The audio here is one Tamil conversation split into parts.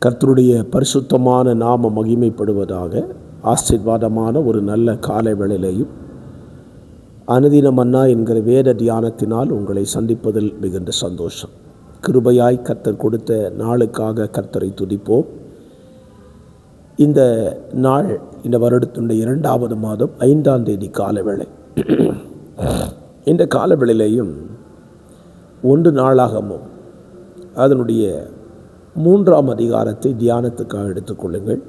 கர்த்தருடைய பரிசுத்தமான நாம மகிமைப்படுவதாக. ஆசீர்வாதமான ஒரு நல்ல காலை வேளையிலேயும் அனுதின மன்னா என்கிற வேத தியானத்தினால் உங்களை சந்திப்பதில் மிகுந்த சந்தோஷம். கிருபையாய் கர்த்தர் கொடுத்த நாளுக்காக கர்த்தரை துதிப்போம். இந்த நாள் இந்த வருடத்தினுடைய 2வது மாதம் 5ஆம் தேதி காலவேளை. இந்த காலவேளையிலேயும் 1 நாளாகமும் அதனுடைய 3ஆம் அதிகாரத்தை தியானத்துக்காக எடுத்துக்கொள்ளுங்கள்.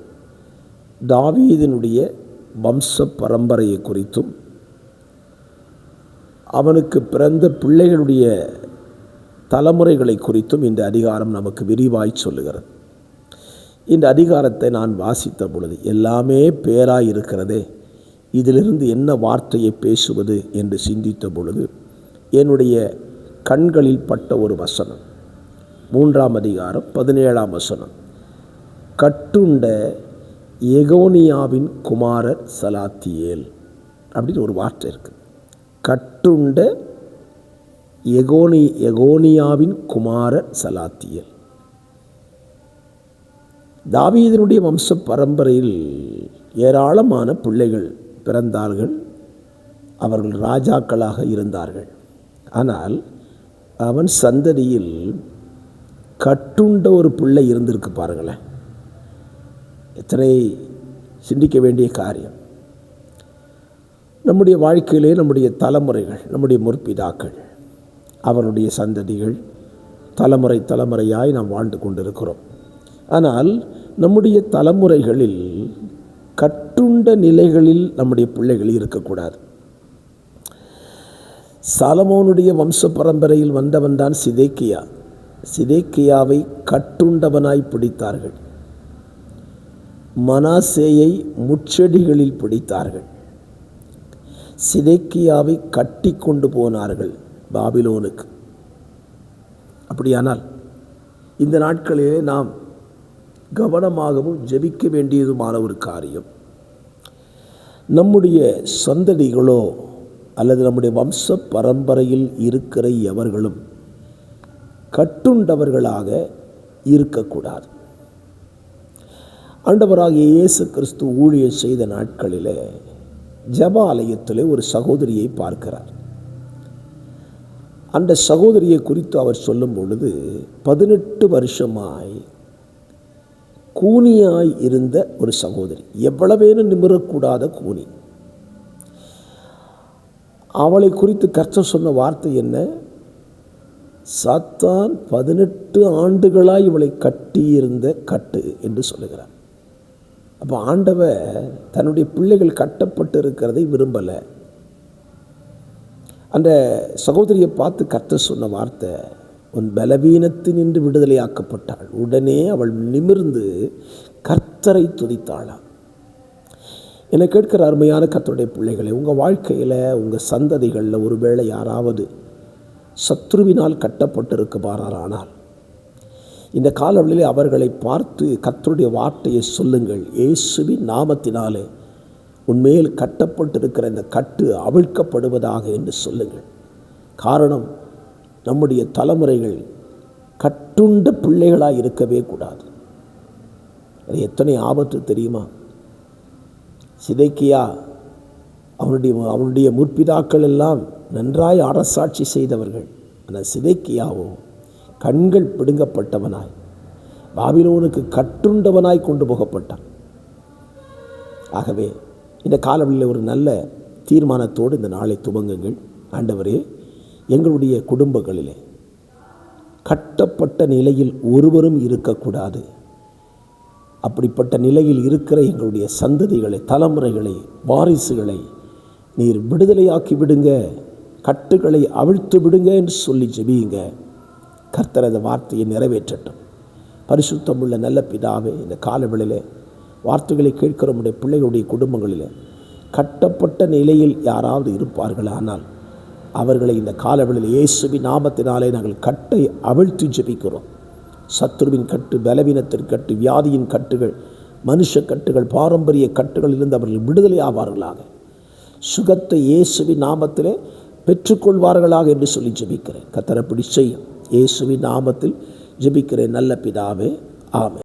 தாவீதினுடைய வம்ச பரம்பரையை குறித்தும் அவனுக்கு பிறந்த பிள்ளைகளுடைய தலைமுறைகளை குறித்தும் இந்த அதிகாரம் நமக்கு விரிவாய் சொல்லுகிறது. இந்த அதிகாரத்தை நான் வாசித்த பொழுது எல்லாமே பேராய் இருக்கிறதே, இதிலிருந்து என்ன வார்த்தையை பேசுவது என்று சிந்தித்த பொழுது என்னுடைய கண்களில் பட்ட ஒரு வசனம், 3ஆம் அதிகாரம் 17ஆம் வசனம். கட்டுண்ட எகோனியாவின் குமாரர் சலாத்தியேல் அப்படின்னு ஒரு வார்த்தை இருக்குது. கட்டுண்ட எகோனியாவின் குமாரர் சலாத்தியேல். தாவீதினுடைய வம்ச பரம்பரையில் ஏராளமான பிள்ளைகள் பிறந்தார்கள். அவர்கள் ராஜாக்களாக இருந்தார்கள். ஆனால் அவன் சந்ததியில் கட்டுண்ட ஒரு பிள்ளை இருந்திருக்கு. பாருங்களேன், எத்தனை சிந்திக்க வேண்டிய காரியம். நம்முடைய வாழ்க்கையிலே நம்முடைய தலைமுறைகள், நம்முடைய முற்பிதாக்கள், அவருடைய சந்ததிகள் தலைமுறையாய் நாம் வாழ்ந்து கொண்டிருக்கிறோம். ஆனால் நம்முடைய தலைமுறைகளில் கட்டுண்ட நிலைகளில் நம்முடைய பிள்ளைகள் இருக்கக்கூடாது. சாலமோனுடைய வம்ச பரம்பரையில் வந்தவன் தான் சிதேக்கியா. சிதேக்கியாவை கட்டுண்டவனாய் பிடித்தார்கள். மனாசேயை முச்செடிகளில் பிடித்தார்கள். சிதேக்கியாவை கட்டி கொண்டு போனார்கள் பாபிலோனுக்கு. அப்படியானால் இந்த நாட்களிலே நாம் கவனமாகவும் ஜெபிக்க வேண்டியதுமான ஒரு காரியம், நம்முடைய சந்ததிகளோ அல்லது நம்முடைய வம்ச பரம்பரையில் இருக்கிற எவர்களும் கட்டுண்டவர்களாக இருக்கக்கூடாது. ஆண்டவராகிய இயேசு கிறிஸ்து ஊழியம் செய்த நாட்களிலே ஜெப ஆலயத்திலே ஒரு சகோதரியை பார்க்கிறார். அந்த சகோதரியை குறித்து அவர் சொல்லும் பொழுது 18 வருஷமாய் கூனியாய் இருந்த ஒரு சகோதரி, எவ்வளவேனும் நிமிரக்கூடாத கூனி. அவளை குறித்து கர்த்தர் சொன்ன வார்த்தை என்ன? சாத்தான் 18 ஆண்டுகளாய் இவளை கட்டியிருந்த கட்டு என்று சொல்லுகிறார். அப்போ ஆண்டவர் தன்னுடைய பிள்ளைகள் கட்டப்பட்டு இருக்கிறதை விரும்பலை. அந்த சகோதரியை பார்த்து கர்த்தர் சொன்ன வார்த்தை, உன் பலவீனத்தினின்று விடுதலையாக்கப்பட்டாள். உடனே அவள் நிமிர்ந்து கர்த்தரை துதித்தாளாம். என்னை கேட்கிற அருமையான கர்த்தருடைய பிள்ளைகளை, உங்கள் வாழ்க்கையில் உங்கள் சந்ததிகளில் ஒருவேளை யாராவது சத்ருவினால் கட்டப்பட்டிருக்குமானால் இந்த காலவெளியில் அவர்களை பார்த்து கர்த்தருடைய வார்த்தையை சொல்லுங்கள். இயேசுவின் நாமத்தினாலே உன்மேல் கட்டப்பட்டிருக்கிற இந்த கட்டு அவிழ்க்கப்படுவதாக என்று சொல்லுங்கள். காரணம், நம்முடைய தலைமுறைகள் கட்டுண்ட பிள்ளைகளாக இருக்கவே கூடாது. அது எத்தனை ஆபத்து தெரியுமா? சிதேக்கியா அவனுடைய முற்பிதாக்கள் எல்லாம் நன்றாய் அரசாட்சி செய்தவர்கள். ஆனால் சிதேக்கியாவோ கண்கள் பிடுங்கப்பட்டவனாய் பாபிலோனுக்கு கட்டுண்டவனாய் கொண்டு போகப்பட்டான். ஆகவே இந்த காலவெளியில் ஒரு நல்ல தீர்மானத்தோடு இந்த நாளை துவங்குங்கள். ஆண்டவரே, எங்களுடைய குடும்பங்களிலே கட்டப்பட்ட நிலையில் ஒருவரும் இருக்கக்கூடாது. அப்படிப்பட்ட நிலையில் இருக்கிற எங்களுடைய சந்ததிகளை, தலைமுறைகளை, வாரிசுகளை நீர் விடுதலையாக்கி விடுங்க, கட்டுகளை அவிழ்த்து விடுங்க என்று சொல்லி ஜெபியுங்க. கர்த்தர் அந்த வார்த்தையை நிறைவேற்றட்டும். பரிசுத்தமுள்ள நல்ல பிதாவே, இந்த காலவெளியிலே வார்த்தைகளை கேட்கிற நம்முடைய பிள்ளைகளுடைய குடும்பங்களில் கட்டப்பட்ட நிலையில் யாராவது இருப்பார்களானால் அவர்களை இந்த காலவெளியில் இயேசுவின் நாமத்தினாலே நாங்கள் கட்டை அவிழ்த்து ஜெபிக்கிறோம். சத்துருவின் கட்டு, பலவீனத்தின் கட்டு, வியாதியின் கட்டுகள், மனுஷ கட்டுகள், பாரம்பரிய கட்டுகளிலிருந்து அவர்கள் விடுதலை ஆவார்களாக. சுகத்தை இயேசுவின் நாமத்திலே பெற்றுக்கொள்வார்களாக என்று சொல்லி ஜெபிக்கிறேன். கர்த்தர் அப்படி செய்யும். இயேசுவின் நாமத்தில் ஜெபிக்கிறேன் நல்ல பிதாவே, ஆமென்.